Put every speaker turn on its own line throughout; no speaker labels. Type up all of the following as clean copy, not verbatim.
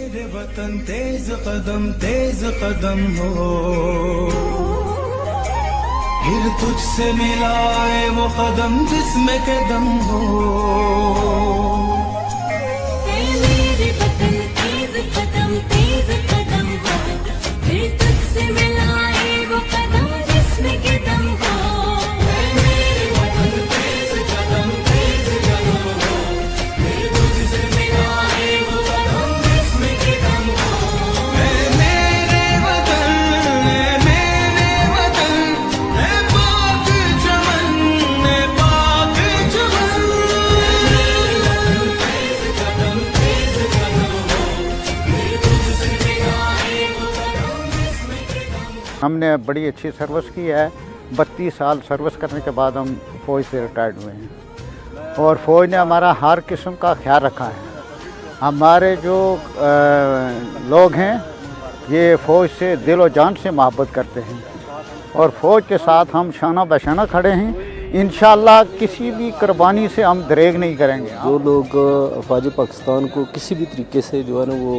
मेरे वतन तेज कदम हो, फिर तुझसे मिलाए वो कदम जिसमें के दम हो।
मेरे वतन तेज कदम हो, फिर तुझसे मिलाए वो कदम जिसमें के दम हो। मेरे वतन तेज कदम हो, फिर तुझसे मिलाए वो कदम जिसमें के दम हो।
मेरे वतन है पाक चमन, है पाक चमन।
तेज कदम हो, फिर तुझसे मिलाए वो कदम जिसमें के दम हो।
हमने बड़ी अच्छी सर्विस की है। 32 साल सर्विस करने के बाद हम फ़ौज से रिटायर्ड हुए हैं और फ़ौज ने हमारा हर किस्म का ख्याल रखा है। हमारे जो लोग हैं ये फ़ौज से दिल और जान से मोहब्बत करते हैं और फ़ौज के साथ हम शाना बशाना खड़े हैं। इंशाअल्लाह किसी भी कुर्बानी से हम दरेग नहीं करेंगे।
जो लोग अफवाज पाकिस्तान को किसी भी तरीके से जो है ना वो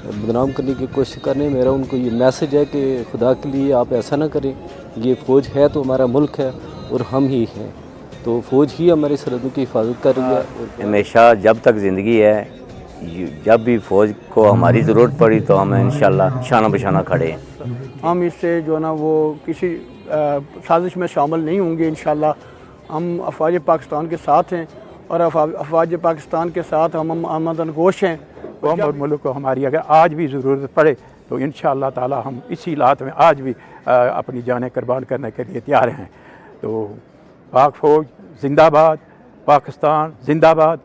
बदनाम करने की कोशिश कर रहे हैं, मेरा उनको ये मैसेज है कि खुदा के लिए आप ऐसा ना करें। ये फ़ौज है तो हमारा मुल्क है और हम ही हैं, तो फ़ौज ही हमारी सरहदों की हिफाजत कर रही है।
हमेशा जब तक ज़िंदगी है, जब भी फ़ौज को हमारी ज़रूरत पड़ी तो हम इंशाल्लाह शाना बशाना खड़े हैं।
हम इससे जो है ना वो किसी साजिश में शामिल नहीं होंगे। इंशाल्लाह हम अफवाज पाकिस्तान के साथ हैं और अफवाज पाकिस्तान के साथ हम आमदन गोश हैं।
कौम और मुल्क को हमारी अगर आज भी ज़रूरत पड़े तो इंशाअल्लाह ताला हम इसी हालात में आज भी अपनी जानें कुर्बान करने के लिए तैयार हैं। तो पाक फ़ौज जिंदाबाद, पाकिस्तान जिंदाबाद।